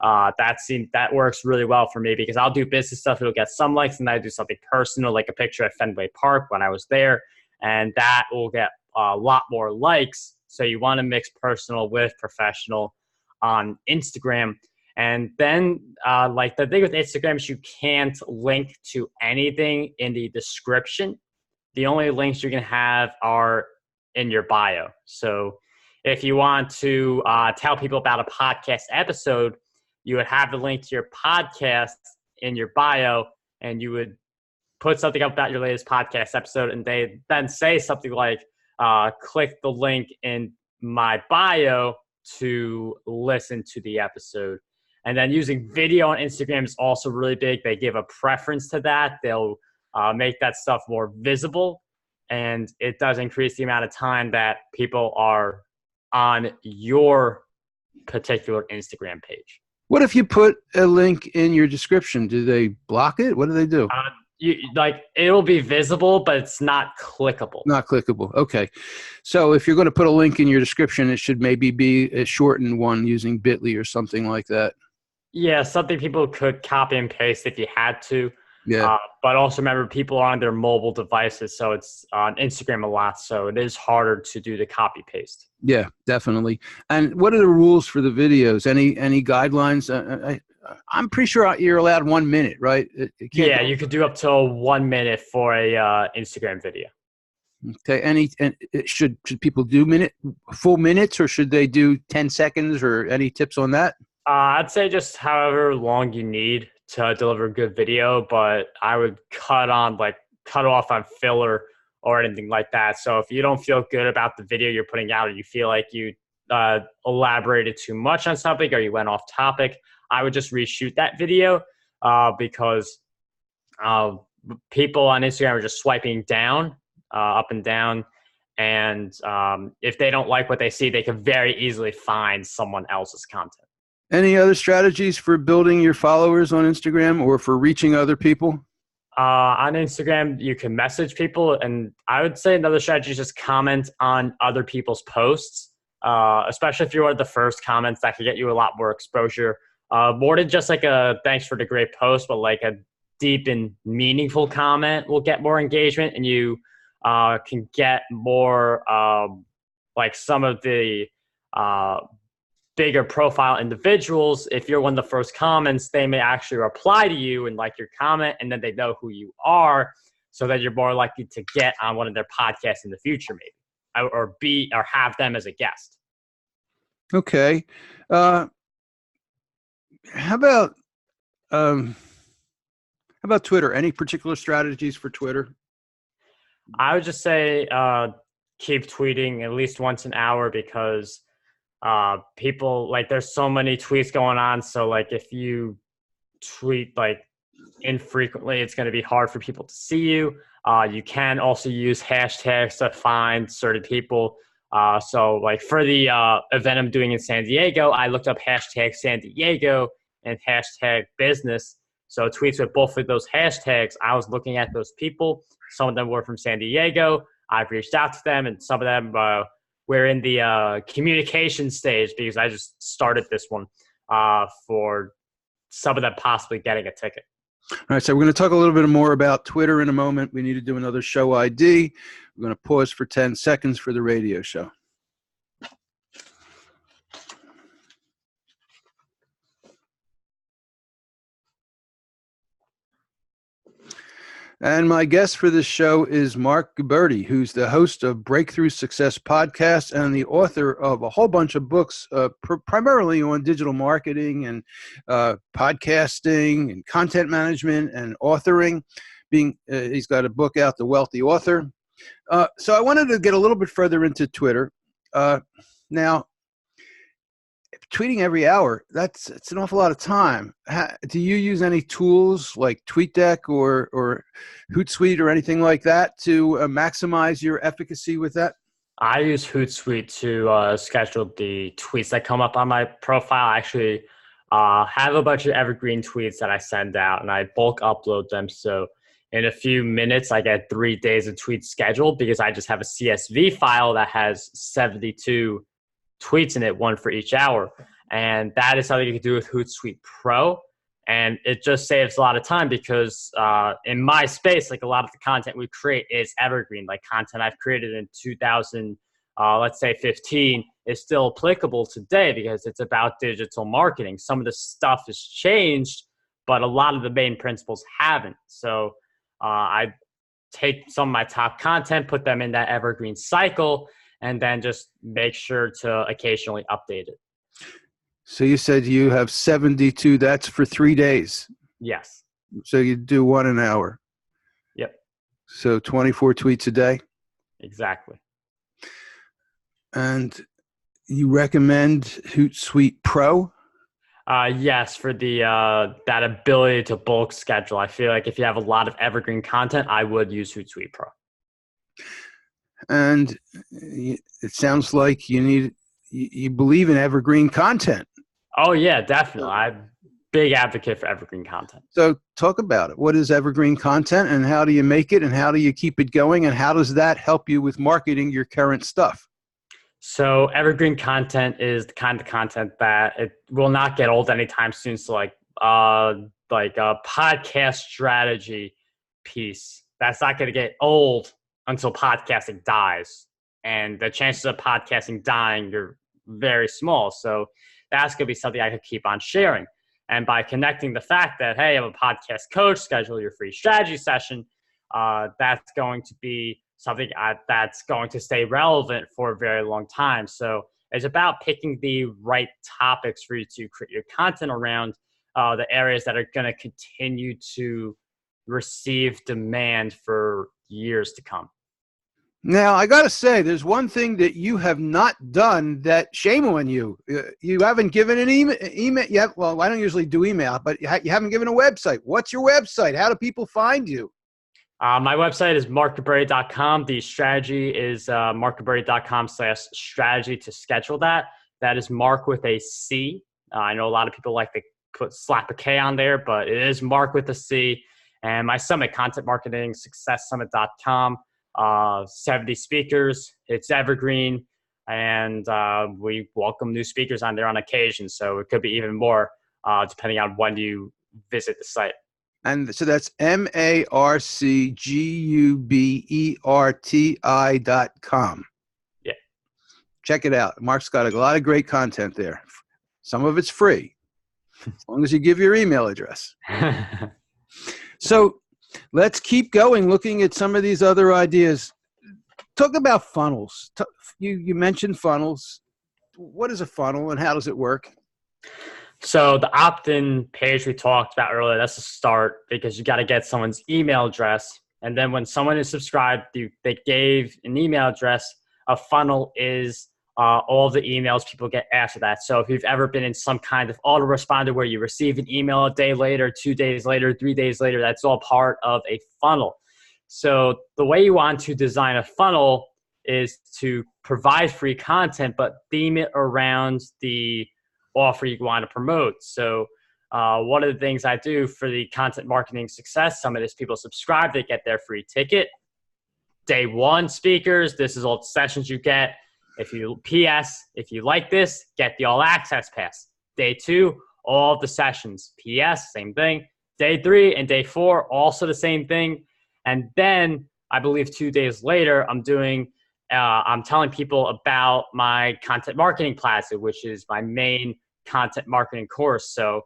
That works really well for me because I'll do business stuff. It'll get some likes, and I do something personal, like a picture at Fenway Park when I was there, and that will get a lot more likes. So you want to mix personal with professional on Instagram. And then like the thing with Instagram is you can't link to anything in the description. The only links you can have are in your bio. So if you want to tell people about a podcast episode, you would have the link to your podcast in your bio, and you would put something up about your latest podcast episode, and they then say something like, click the link in my bio to listen to the episode. And then using video on Instagram is also really big. They give a preference to that. They'll make that stuff more visible, and it does increase the amount of time that people are on your particular Instagram page. What if you put a link in your description? Do they block it? What do they do? It'll be visible, but it's not clickable. Not clickable. Okay. So if you're going to put a link in your description, it should maybe be a shortened one using Bitly or something like that. Yeah, something people could copy and paste if you had to. Yeah. But also remember, people are on their mobile devices, so it's on Instagram a lot, so it is harder to do the copy paste. Yeah, definitely. And what are the rules for the videos? Any guidelines? I'm pretty sure you're allowed 1 minute, right? Yeah, you could do up to 1 minute for a Instagram video. Okay. Should people do full minutes, or should they do 10 seconds, or any tips on that? I'd say just however long you need to deliver a good video, but I would cut off on filler or anything like that. So if you don't feel good about the video you're putting out, or you feel like you elaborated too much on something, or you went off topic, I would just reshoot that video because people on Instagram are just swiping down, up and down. And if they don't like what they see, they can very easily find someone else's content. Any other strategies for building your followers on Instagram or for reaching other people? On Instagram, you can message people. And I would say another strategy is just comment on other people's posts, especially if you're one of the first comments. That could get you a lot more exposure. More than just like a thanks for the great post, but like a deep and meaningful comment will get more engagement, and you can get more like some of the bigger profile individuals. If you're one of the first comments, they may actually reply to you and like your comment, and then they know who you are, so that you're more likely to get on one of their podcasts in the future, maybe, or have them as a guest. Okay. How about Twitter? Any particular strategies for Twitter? I would just say keep tweeting at least once an hour, because people, like, there's so many tweets going on. So like if you tweet like infrequently, it's going to be hard for people to see you. You can also use hashtags to find certain people. So like for the event I'm doing in San Diego, I looked up hashtag San Diego and hashtag business. So tweets with both of those hashtags, I was looking at those people. Some of them were from San Diego. I've reached out to them, and some of them we're in the communication stage, because I just started this one. for some of them possibly getting a ticket. All right, so we're going to talk a little bit more about Twitter in a moment. We need to do another show ID. We're going to pause for 10 seconds for the radio show. And my guest for this show is Marc Guberti, who's the host of Breakthrough Success Podcast and the author of a whole bunch of books, primarily on digital marketing and podcasting and content management and authoring. He's got a book out, The Wealthy Author. So I wanted to get a little bit further into Twitter. Now, tweeting every hour, it's an awful lot of time. Do you use any tools like TweetDeck or Hootsuite or anything like that to maximize your efficacy with that? I use Hootsuite to schedule the tweets that come up on my profile. I actually have a bunch of evergreen tweets that I send out, and I bulk upload them. So in a few minutes, I get 3 days of tweets scheduled because I just have a CSV file that has 72 tweets in it, one for each hour. And that is something you can do with Hootsuite Pro. And it just saves a lot of time because in my space, like a lot of the content we create is evergreen. Like content I've created in 2015 is still applicable today because it's about digital marketing. Some of the stuff has changed, but a lot of the main principles haven't. So I take some of my top content, put them in that evergreen cycle, and then just make sure to occasionally update it. So you said you have 72. That's for 3 days. Yes. So you do one an hour. Yep. So 24 tweets a day. Exactly. And you recommend Hootsuite Pro? Yes, for the that ability to bulk schedule. I feel like if you have a lot of evergreen content, I would use Hootsuite Pro. And it sounds like you believe in evergreen content. Oh yeah, definitely. I'm a big advocate for evergreen content. So talk about it. What is evergreen content and how do you make it and how do you keep it going and how does that help you with marketing your current stuff? So evergreen content is the kind of content that it will not get old anytime soon. So like a podcast strategy piece, that's not going to get old until podcasting dies. And the chances of podcasting dying are very small. So that's going to be something I could keep on sharing. And by connecting the fact that, hey, I'm a podcast coach, schedule your free strategy session, that's going to be something that's going to stay relevant for a very long time. So it's about picking the right topics for you to create your content around, the areas that are going to continue to receive demand for years to come. Now, I got to say, there's one thing that you have not done that shame on you. You haven't given an email yet. Well, I don't usually do email, but you haven't given a website. What's your website? How do people find you? My website is marcguberti.com. The strategy is marcguberti.com/strategy to schedule that. That is Marc with a C. I know a lot of people like to slap a K on there, but it is Marc with a C. And my summit, Content Marketing Success Summit.com. 70 speakers. It's evergreen. And we welcome new speakers on there on occasion. So it could be even more depending on when you visit the site. And so that's MarcGuberti.com. Yeah. Check it out. Marc's got a lot of great content there. Some of it's free, as long as you give your email address. So let's keep going, looking at some of these other ideas. Talk about funnels. You mentioned funnels. What is a funnel and how does it work? So the opt-in page we talked about earlier, that's a start because you got to get someone's email address. And then when someone is subscribed, they gave an email address. A funnel is all the emails people get after that. So if you've ever been in some kind of autoresponder where you receive an email a day later, 2 days later, 3 days later, that's all part of a funnel. So the way you want to design a funnel is to provide free content, but theme it around the offer you want to promote. So one of the things I do for the Content Marketing Success Summit is people subscribe, they get their free ticket. Day one speakers, this is all the sessions you get. If you like this, get the all access pass. Day 2, all of the sessions. PS, same thing. Day 3 and day 4, also the same thing. And then I believe 2 days later, I'm telling people about my content marketing class, which is my main content marketing course. So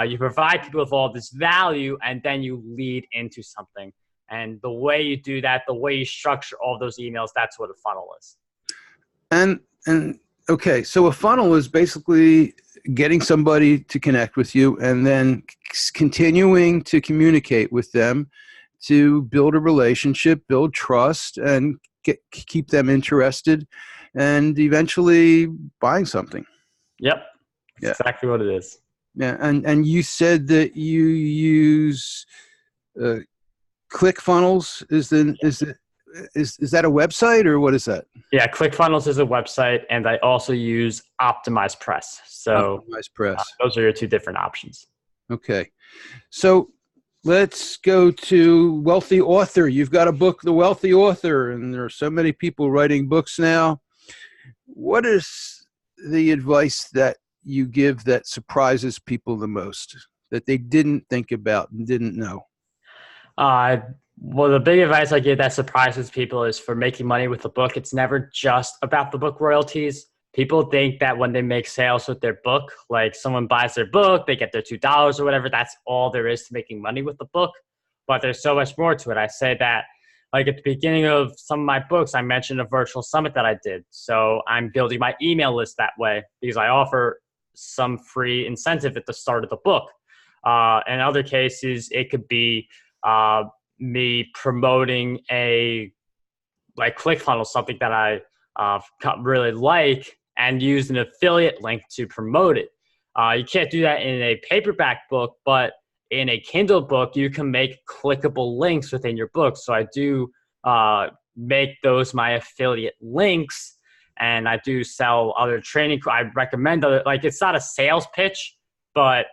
you provide people with all this value, and then you lead into something. And the way you do that, the way you structure all those emails, that's what a funnel is. And okay, so a funnel is basically getting somebody to connect with you and then continuing to communicate with them to build a relationship, build trust, and keep them interested, and eventually buying something. Yep, that's exactly what it is. Yeah, and you said that you use ClickFunnels. Is that a website, or what is that? Yeah, ClickFunnels is a website, and I also use Optimize Press. So Optimize Press. Those are your two different options. Okay, so let's go to Wealthy Author. You've got a book, The Wealthy Author, and there are so many people writing books now. What is the advice that you give that surprises people the most, that they didn't think about and didn't know? Well, the big advice I give that surprises people is for making money with the book. It's never just about the book royalties. People think that when they make sales with their book, like someone buys their book, they get their $2 or whatever, that's all there is to making money with the book. But there's so much more to it. I say that, like at the beginning of some of my books, I mentioned a virtual summit that I did. So I'm building my email list that way because I offer some free incentive at the start of the book. In other cases, it could be me promoting like ClickFunnels, something that I really like, and use an affiliate link to promote it. You can't do that in a paperback book, but in a Kindle book, you can make clickable links within your book. So I do make those my affiliate links, and I do sell other training. I recommend like it's not a sales pitch, but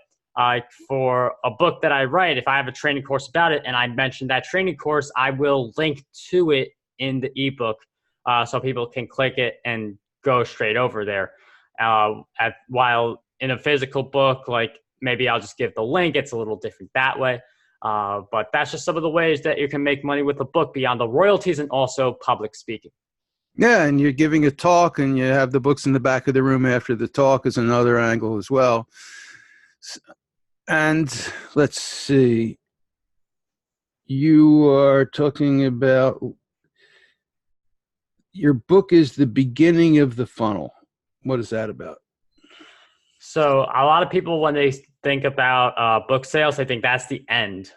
for a book that I write, if I have a training course about it and I mention that training course, I will link to it in the ebook so people can click it and go straight over there. While in a physical book, like maybe I'll just give the link. It's a little different that way. But that's just some of the ways that you can make money with a book beyond the royalties and also public speaking. Yeah, and you're giving a talk and you have the books in the back of the room after the talk is another angle as well. And let's see, you are talking about your book is the beginning of the funnel. What is that about? So a lot of people, when they think about book sales, they think that's the end.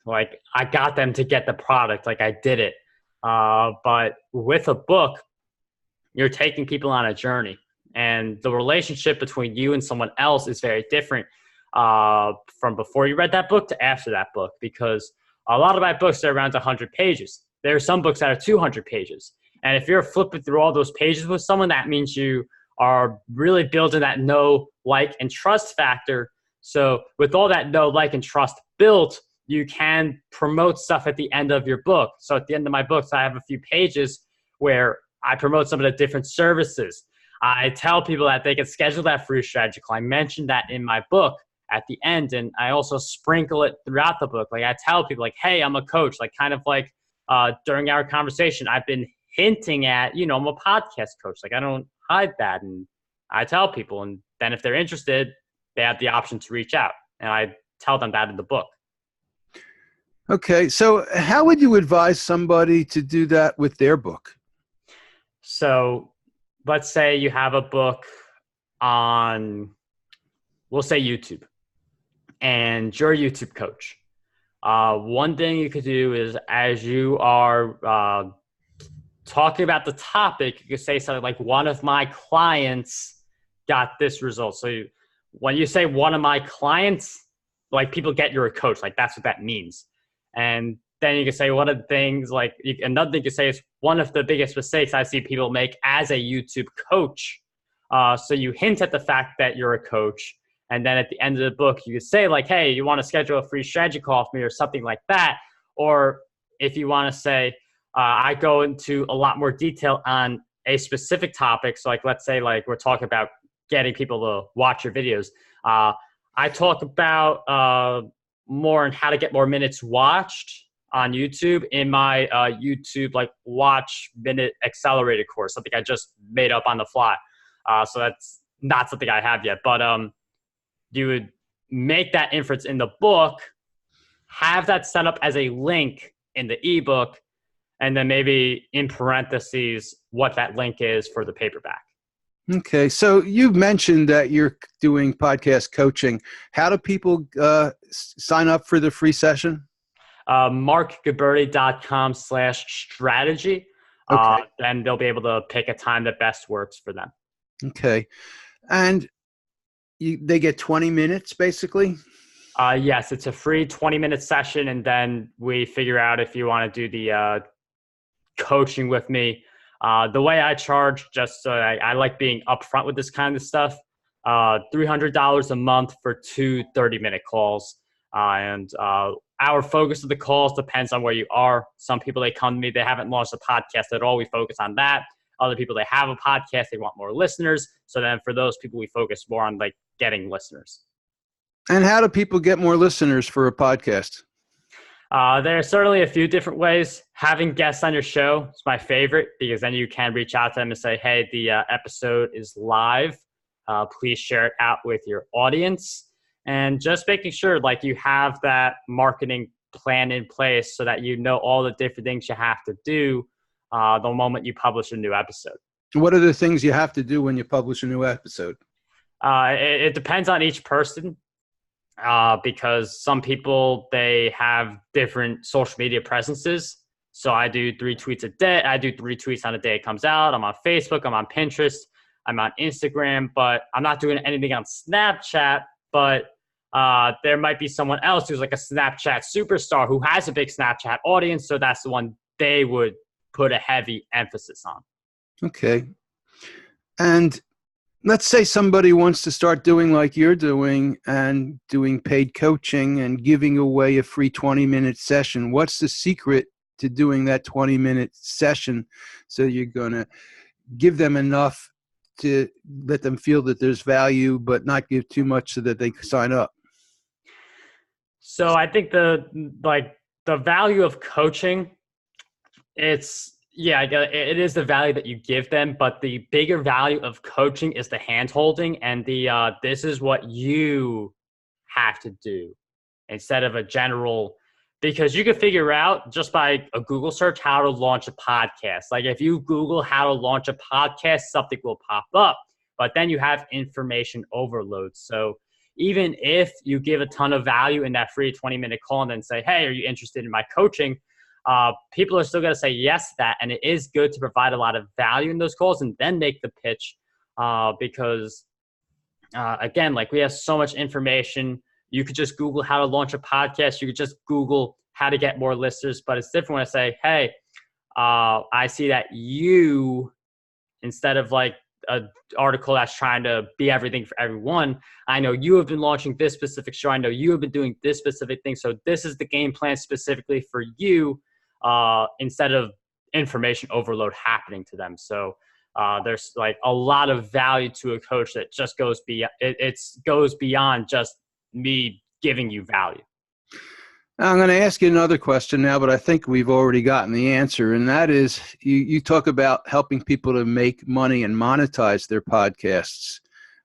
Like I got them to get the product, like I did it. But with a book, you're taking people on a journey, and the relationship between you and someone else is very different from before you read that book to after that book, because a lot of my books are around 100 pages. There are some books that are 200 pages. And if you're flipping through all those pages with someone, that means you are really building that know, like, and trust factor. So with all that know, like, and trust built, you can promote stuff at the end of your book. So at the end of my books, I have a few pages where I promote some of the different services. I tell people that they can schedule that free strategy call. I mentioned that in my book at the end, and I also sprinkle it throughout the book. Like I tell people like, hey, I'm a coach, like kind of like during our conversation, I've been hinting at, I'm a podcast coach. Like I don't hide that. And I tell people, and then if they're interested, they have the option to reach out. And I tell them that in the book. Okay. So how would you advise somebody to do that with their book? So let's say you have a book on, we'll say YouTube, and you're a YouTube coach. One thing you could do is, as you are talking about the topic, you could say something like, one of my clients got this result. So when you say one of my clients, like people get you're a coach, like that's what that means. And then you can say one of the things, like another thing you can say is, one of the biggest mistakes I see people make as a YouTube coach. So you hint at the fact that you're a coach. And then at the end of the book, you could say like, hey, you want to schedule a free strategy call with me or something like that. Or if you want to say, I go into a lot more detail on a specific topic. So like, let's say like we're talking about getting people to watch your videos. I talk about more on how to get more minutes watched on YouTube in my YouTube like watch minute accelerated course, something I just made up on the fly. So that's not something I have yet, but you would make that inference in the book, have that set up as a link in the ebook, and then maybe in parentheses what that link is for the paperback. Okay, so you mentioned that you're doing podcast coaching. How do people sign up for the free session? marcguberti.com/strategy. Okay. Then they'll be able to pick a time that best works for them. Okay. And they get 20 minutes basically? Yes, it's a free 20-minute session, and then we figure out if you want to do the coaching with me. The way I charge, just so I like being upfront with this kind of stuff, $300 a month for 2 30-minute calls. And our focus of the calls depends on where you are. Some people, they come to me, they haven't launched a podcast at all. We focus on that. Other people, they have a podcast, they want more listeners. So then for those people, we focus more on like getting listeners. And how do people get more listeners for a podcast? There are certainly a few different ways. Having guests on your show is my favorite, because then you can reach out to them and say, hey, the episode is live. Please share it out with your audience. And just making sure like you have that marketing plan in place so that you know all the different things you have to do the moment you publish a new episode. What are the things you have to do when you publish a new episode? It depends on each person. Because some people, they have different social media presences. So I do 3 tweets a day. I do 3 tweets on a day it comes out. I'm on Facebook. I'm on Pinterest. I'm on Instagram. But I'm not doing anything on Snapchat. But there might be someone else who's like a Snapchat superstar who has a big Snapchat audience. So that's the one they would put a heavy emphasis on. Okay. And let's say somebody wants to start doing like you're doing and doing paid coaching and giving away a free 20-minute session. What's the secret to doing that 20-minute session so you're going to give them enough to let them feel that there's value, but not give too much so that they sign up? So I think the value of coaching, it is the value that you give them, but the bigger value of coaching is the hand-holding and this is what you have to do instead of a general, because you can figure out just by a Google search how to launch a podcast. Like if you Google how to launch a podcast, something will pop up, but then you have information overload. So even if you give a ton of value in that free 20-minute call and then say, hey, are you interested in my coaching? People are still going to say yes to that. And it is good to provide a lot of value in those calls and then make the pitch because, again, like we have so much information. You could just Google how to launch a podcast. You could just Google how to get more listeners. But it's different when I say, hey, I see that you, instead of like an article that's trying to be everything for everyone, I know you have been launching this specific show. I know you have been doing this specific thing. So this is the game plan specifically for you. Instead of information overload happening to them. So there's like a lot of value to a coach that just goes beyond, it goes beyond just me giving you value. I'm going to ask you another question now, but I think we've already gotten the answer. And that is, you talk about helping people to make money and monetize their podcasts.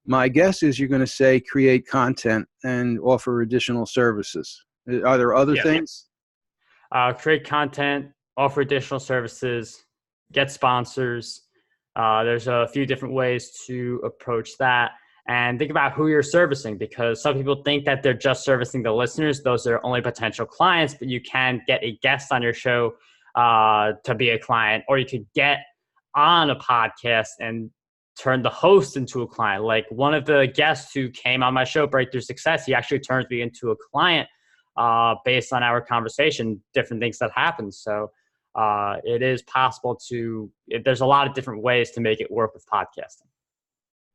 My guess is you're going to say create content and offer additional services. Are there other things? Create content, offer additional services, get sponsors. There's a few different ways to approach that. And think about who you're servicing, because some people think that they're just servicing the listeners. Those are only potential clients, but you can get a guest on your show to be a client, or you could get on a podcast and turn the host into a client. Like one of the guests who came on my show, Breakthrough Success, he actually turned me into a client based on our conversation, different things that happen. So it is possible there's a lot of different ways to make it work with podcasting.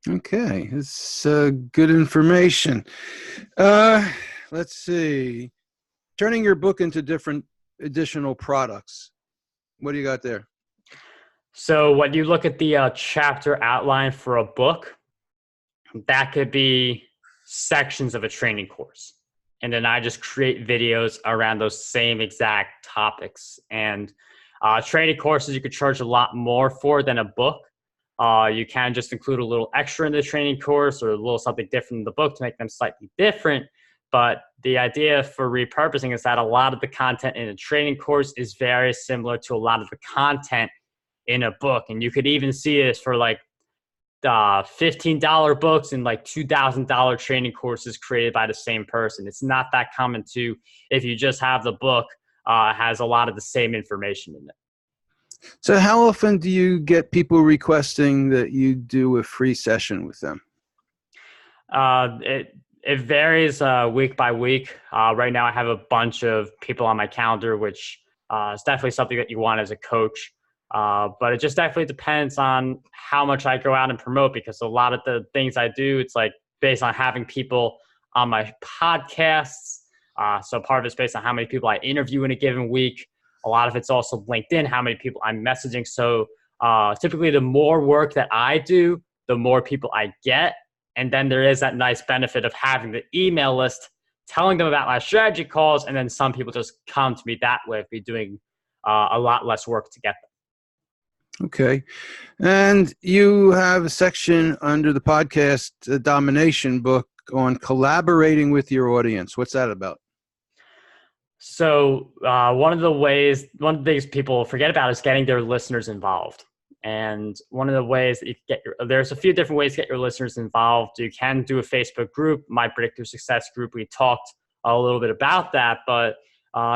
Okay, it's good information. Let's see. Turning your book into different additional products. What do you got there? So when you look at the chapter outline for a book, that could be sections of a training course. And then I just create videos around those same exact topics. And training courses you could charge a lot more for than a book. You can just include a little extra in the training course or a little something different in the book to make them slightly different. But the idea for repurposing is that a lot of the content in a training course is very similar to a lot of the content in a book. And you could even see this for like $15 books and like $2,000 training courses created by the same person. It's not that common to, if you just have the book, has a lot of the same information in it. So how often do you get people requesting that you do a free session with them? It varies week by week. Right now I have a bunch of people on my calendar, which is definitely something that you want as a coach. But it just definitely depends on how much I go out and promote, because a lot of the things I do, it's like based on having people on my podcasts. So part of it's based on how many people I interview in a given week. A lot of it's also LinkedIn, how many people I'm messaging. So typically the more work that I do, the more people I get. And then there is that nice benefit of having the email list, telling them about my strategy calls. And then some people just come to me that way, be doing a lot less work to get them. Okay. And you have a section under the podcast Domination book on collaborating with your audience. What's that about? So one of the things people forget about is getting their listeners involved. And one of the ways that you can there's a few different ways to get your listeners involved. You can do a Facebook group, My Breakthrough Success group. We talked a little bit about that, but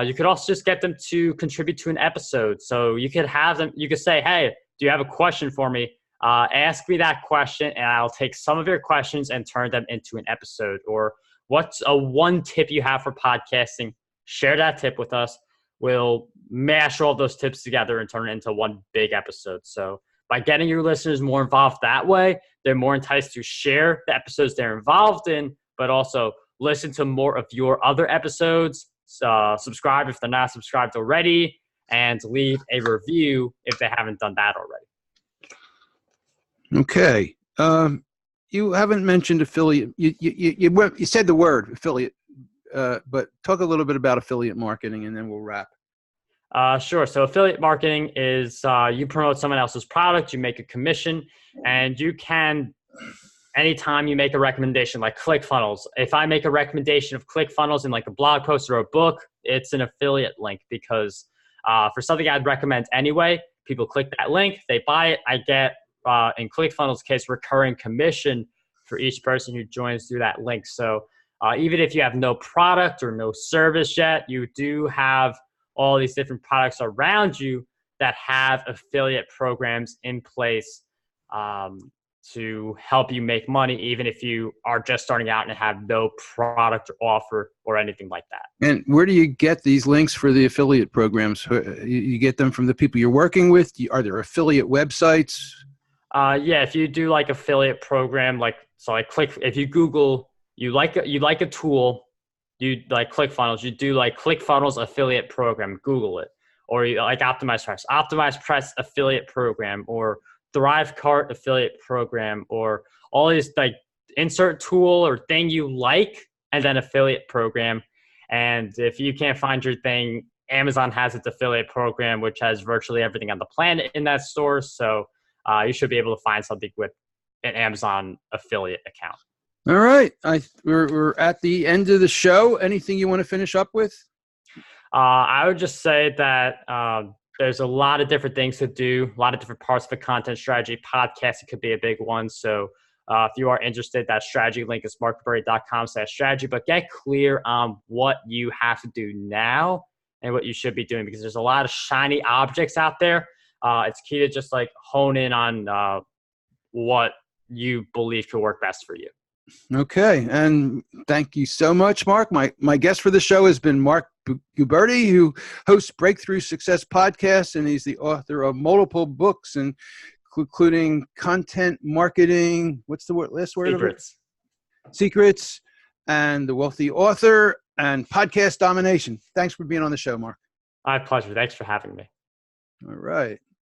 you could also just get them to contribute to an episode. So you could have them, you could say, hey, do you have a question for me? Ask me that question and I'll take some of your questions and turn them into an episode. Or what's a one tip you have for podcasting? Share that tip with us. We'll mash all those tips together and turn it into one big episode. So by getting your listeners more involved that way, they're more enticed to share the episodes they're involved in, but also listen to more of your other episodes. Subscribe if they're not subscribed already, and leave a review if they haven't done that already. Okay. You haven't mentioned affiliate. You said the word affiliate, but talk a little bit about affiliate marketing and then we'll wrap. Sure. So affiliate marketing is you promote someone else's product, you make a commission, and you can, anytime you make a recommendation like ClickFunnels, if I make a recommendation of ClickFunnels in like a blog post or a book, it's an affiliate link, because for something I'd recommend anyway, people click that link, they buy it, I get, in ClickFunnels case, recurring commission for each person who joins through that link. So even if you have no product or no service yet, you do have all these different products around you that have affiliate programs in place to help you make money, even if you are just starting out and have no product or offer or anything like that. And where do you get these links for the affiliate programs? You get them from the people you're working with? Are there affiliate websites? Yeah, if you do like affiliate program, if you Google, you like a tool, you like ClickFunnels, you do like ClickFunnels affiliate program, Google it. Or you like Optimize Press affiliate program, or ThriveCart affiliate program, or all these like insert tool or thing you like, and then affiliate program. And if you can't find your thing, Amazon has its affiliate program, which has virtually everything on the planet in that store. So you should be able to find something with an Amazon affiliate account. All right. We're at the end of the show. Anything you want to finish up with? I would just say that there's a lot of different things to do, a lot of different parts of the content strategy. Podcasting could be a big one. So if you are interested, that strategy link is markguberti.com/strategy. But get clear on what you have to do now and what you should be doing, because there's a lot of shiny objects out there. It's key to just like hone in on what you believe could work best for you. Okay. And thank you so much, Marc. My guest for the show has been Marc Guberti, who hosts Breakthrough Success Podcast, and he's the author of multiple books, and including Content Marketing. What's the last word? Secrets. Secrets, and The Wealthy Author, and Podcast Domination. Thanks for being on the show, Marc. My pleasure. Thanks for having me. All right.